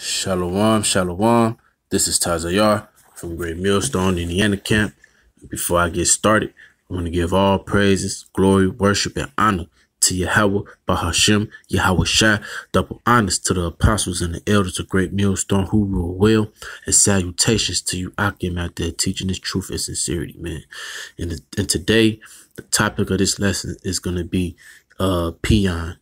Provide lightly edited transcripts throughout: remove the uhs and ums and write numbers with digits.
Shalom, shalom. This is Tazayar from Great Millstone, Indiana Camp. Before I get started, I want to give all praises, glory, worship, and honor to Yahweh, Bahashem, Yahweh Shai, double honors to the apostles and the elders of Great Millstone who rule well, and salutations to you, Akim, out there teaching this truth and sincerity, man. And today, the topic of this lesson is going to be peon,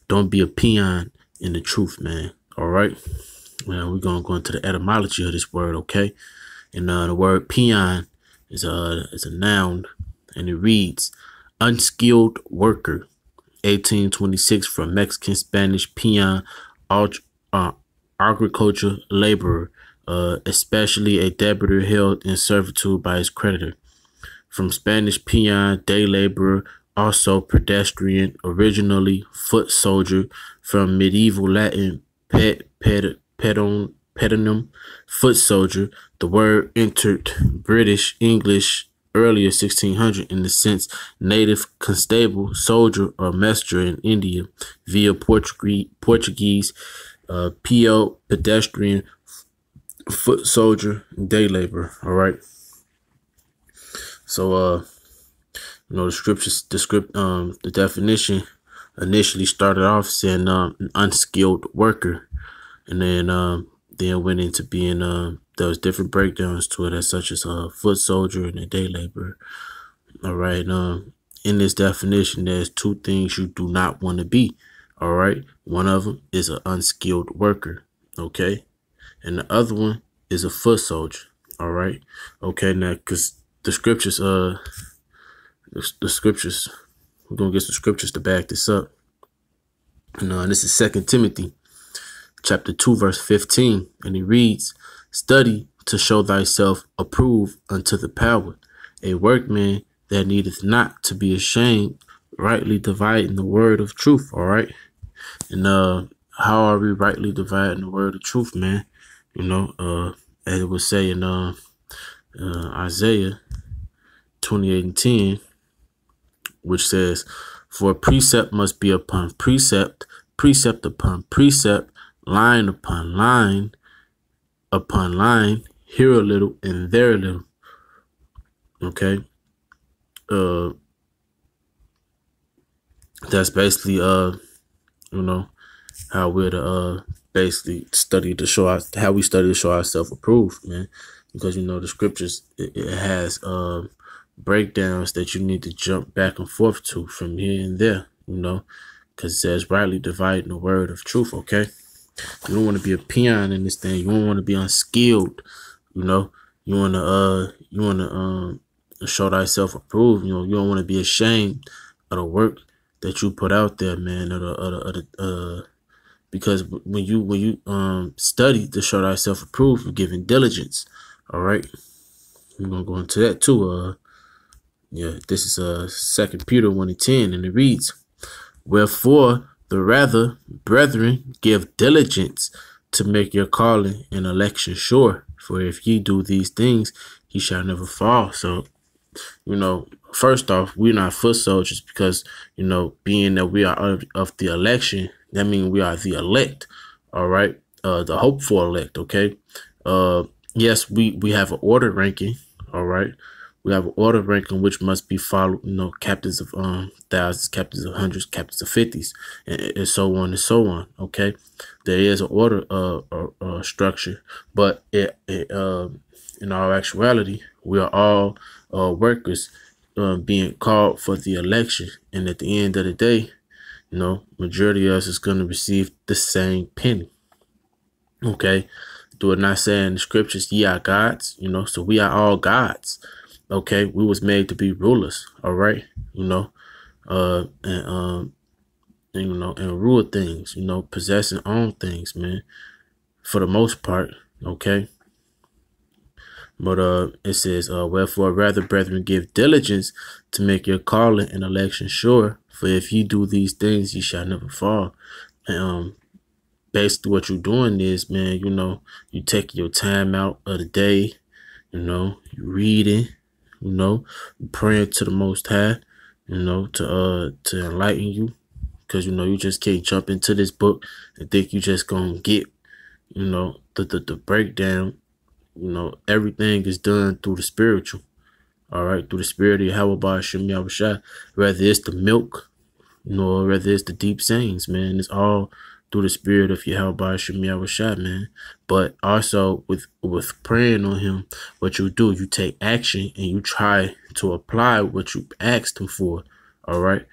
Don't be a peon in the truth, man. All right. Well, we're going to go into the etymology of this word, okay? And the word peon is a noun, and it reads unskilled worker. 1826 from Mexican Spanish peon, agriculture laborer, especially a debtor held in servitude by his creditor. From Spanish peon, day laborer, also pedestrian, originally foot soldier. From medieval Latin pedonum, foot soldier. The word entered British English earlier 1600 in the sense native constable, soldier, or messenger in India via Portuguese Peon, pedestrian, foot soldier, day laborer. All right. So the scriptures, the definition initially started off saying an unskilled worker, and then went into being there was different breakdowns to it, as such as a foot soldier and a day laborer. All right. In this definition, there's two things you do not want to be. All right. One of them is an unskilled worker. Okay. And the other one is a foot soldier. All right. Okay. Now, because the scriptures, we're going to get some scriptures to back this up. And this is 2 Timothy chapter 2, verse 15. And it reads, study to show thyself approved unto the power, a workman that needeth not to be ashamed, rightly dividing the word of truth. All right. And how are we rightly dividing the word of truth, man? As it would say in Isaiah 28:10, which says, for precept must be upon precept, precept upon precept, line upon line upon line, here a little and there a little. Okay. That's basically how we're to basically study to show us how we study to show ourselves approved, man. Because the scriptures, it has breakdowns that you need to jump back and forth to from here and there, because it says rightly dividing the word of truth. Okay. You don't want to be a peon in this thing. You don't want to be unskilled. You want to show thyself approved. You don't want to be ashamed of the work that you put out there, man. Because when you study to show thyself approved, you're giving diligence. All right. We're gonna go into that too. This is 2 Peter 1:10, and it reads, wherefore the rather, brethren, give diligence to make your calling and election sure. For if ye do these things, ye shall never fall. So, first off, we're not foot soldiers because, being that we are of the election, that means we are the elect. All right. The hoped for elect. Okay. Yes, we have an order ranking. All right. We have an order ranking which must be followed, captains of thousands, captains of hundreds, captains of 50s, and so on and so on. Okay. There is an order structure, but in our actuality, we are all workers being called for the election. And at the end of the day, majority of us is going to receive the same penny. Okay. Do it not say in the scriptures, ye are gods, so we are all gods. Okay, we was made to be rulers. All right, and rule things, possess and own things, man, for the most part. Okay. But it says, wherefore rather, brethren, give diligence to make your calling and election sure. For if you do these things, you shall never fall. And basically what you're doing is, man, you taking your time out of the day, you reading, praying to the Most High, to enlighten you, because you just can't jump into this book and think you just gonna get The breakdown, everything is done through the spiritual. All right, through the spirit of Yahweh Shem Yahushua, whether it's the milk, whether it's the deep sayings, man. It's all through the spirit of Yahweh Shem Yahushua, man. But also with praying on him, what you do, you take action and you try to apply what you asked him for. All right.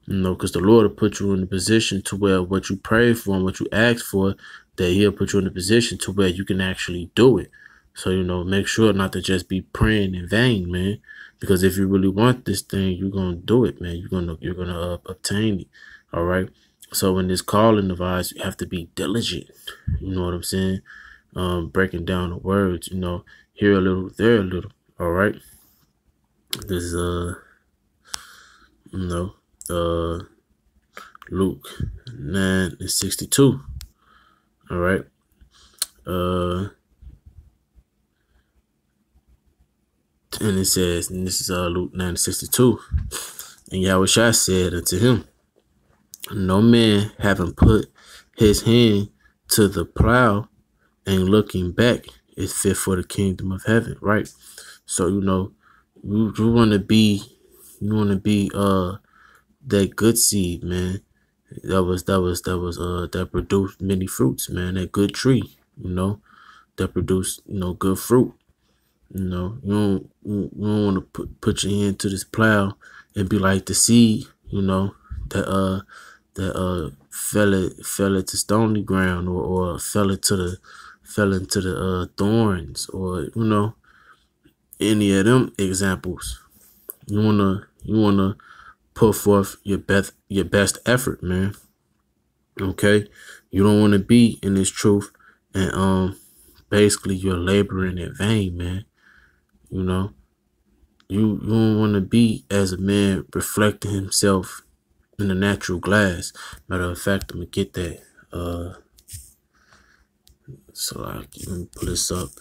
Because the Lord will put you in a position to where what you pray for and what you ask for, that he'll put you in a position to where you can actually do it. So, make sure not to just be praying in vain, man. Because if you really want this thing, you're going to do it, man. You're going to obtain it. All right. So in this calling of ours, you have to be diligent. You know what I'm saying? Breaking down the words, here a little, there a little. All right. This is, Luke 9:62. All right. And it says, and this is Luke 9:62. And Yahushua said unto him, no man having put his hand to the plow and looking back is fit for the kingdom of heaven. Right. So, you want to be that good seed, man. That produced many fruits, man. That good tree, that produced, good fruit. You don't want to put your hand to this plow and be like the seed, that fell into stony ground or fell into the thorns, or any of them examples. You wanna put forth your best effort, man. Okay, you don't want to be in this truth and basically you're laboring in vain, man. You don't want to be as a man reflecting himself in the natural glass. Matter of fact, I'm gonna get that. So I can pull this up.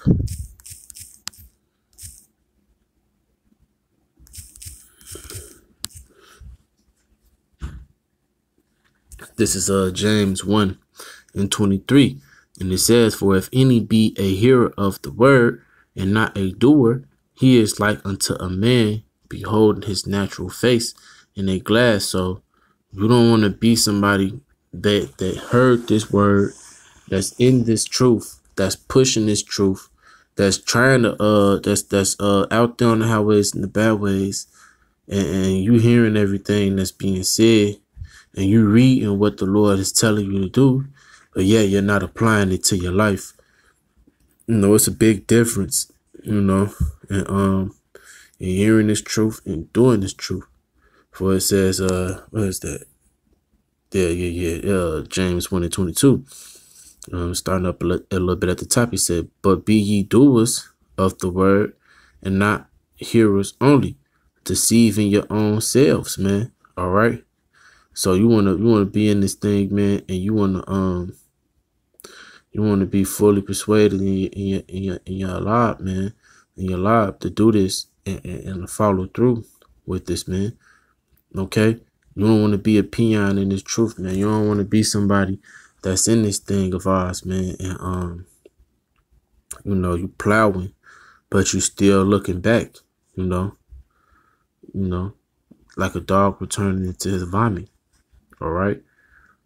This is James 1:23, and it says, "For if any be a hearer of the word and not a doer, he is like unto a man beholding his natural face in a glass." So you don't want to be somebody that heard this word, that's in this truth, that's pushing this truth, that's trying to that's out there on the highways and the byways, and you hearing everything that's being said, and you reading what the Lord is telling you to do, but yeah, you're not applying it to your life. It's a big difference, and hearing this truth and doing this truth. For it says, what is that? Yeah. James 1:22. Starting up a little bit at the top, he said, "But be ye doers of the word, and not hearers only, deceiving your own selves," man. All right. So you wanna be in this thing, man, and you wanna be fully persuaded in your life, man, in your life to do this and follow through with this, man. Okay. You don't want to be a peon in this truth, man. You don't want to be somebody that's in this thing of ours, man, and you plowing, but you still looking back, like a dog returning into his vomit. All right.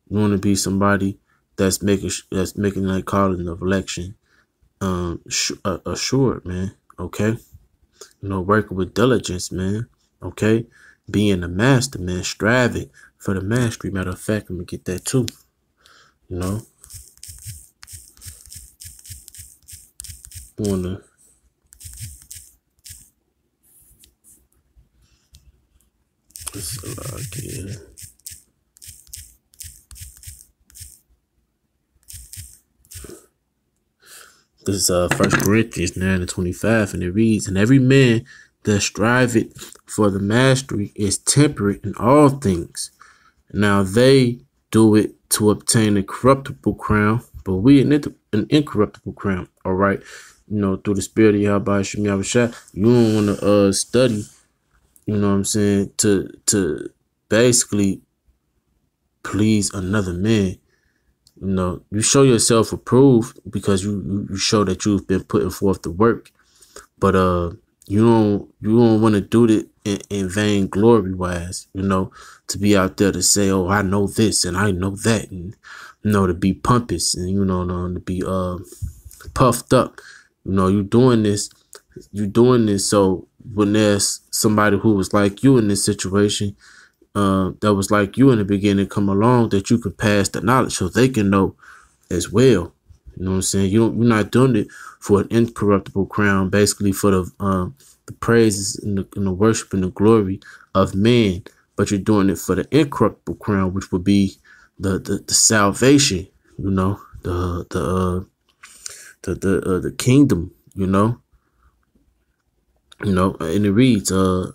You want to be somebody that's making that calling of election assured, man. Okay. Working with diligence, man. Okay. Being the master, man. Striving for the mastery. Matter of fact, I'm gonna get that too. Wanna This is 1 Corinthians 9:25, and it reads, "And every man that striveth for the mastery is temperate in all things. Now they do it to obtain a corruptible crown, but we an incorruptible crown." All right. Through the spirit of Yahweh Shem Yahushua, you don't want to study, what I'm saying, to basically please another man. You show yourself approved because you show that you've been putting forth the work. But you don't want to do it in vain glory wise, to be out there to say, oh, I know this and I know that, and to be pompous and to be puffed up. You doing this so when there's somebody who was like you in this situation, that was like you in the beginning, come along, that you can pass the knowledge so they can know as well. You know what I'm saying? You're not doing it for an incorruptible crown, basically for the praises and the worship and the glory of man, but you're doing it for the incorruptible crown, which would be the salvation, the kingdom, and it reads, 1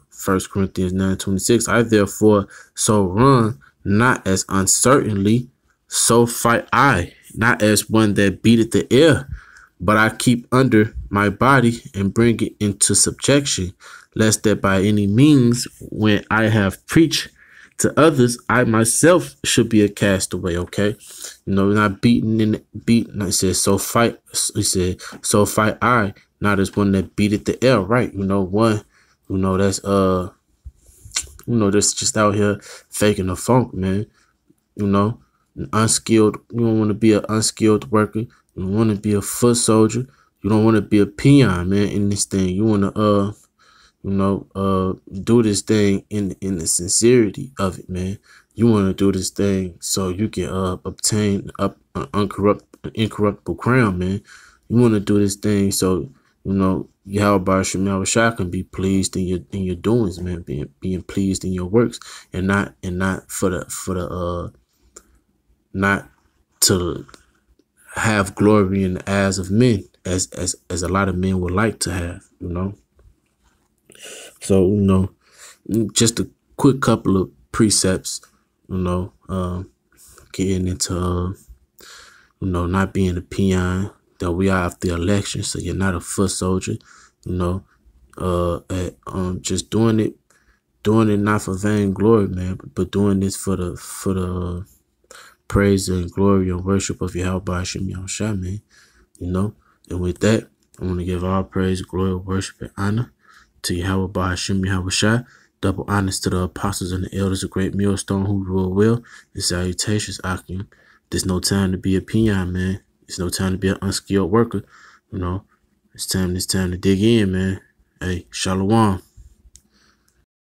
Corinthians 9:26, I therefore so run, not as uncertainly, so fight I, not as one that beateth the air, but I keep under my body and bring it into subjection, lest that by any means, when I have preached to others, I myself should be a castaway. Okay, not beaten. I said, so fight. He said, so fight I, not as one that beateth the air. Right. One. That's that's just out here faking the funk, man. Unskilled. You don't want to be an unskilled worker. You don't want to be a foot soldier. You don't want to be a peon, man, in this thing. You want to do this thing in the sincerity of it, man. You want to do this thing so you can obtain an incorruptible crown, man. You want to do this thing so Yahweh Shem Shah can be pleased in your doings, man, being pleased in your works, and not not to have glory in the eyes of men, as a lot of men would like to have, So, just a quick couple of precepts, getting into, not being a peon, that we are after the election, so you're not a foot soldier, just doing it not for vain glory, man, but doing this for the praise and glory and worship of Yahweh Shem Yahushua, man, and with that, I want to give all praise, glory, worship, and honor to Yahweh Hashem Yahushua. Double honors to the apostles and the elders of Great Millstone who rule well. And salutations, Akim. There's no time to be a peon, man. It's no time to be an unskilled worker. It's time to dig in, man. Hey, Shalom.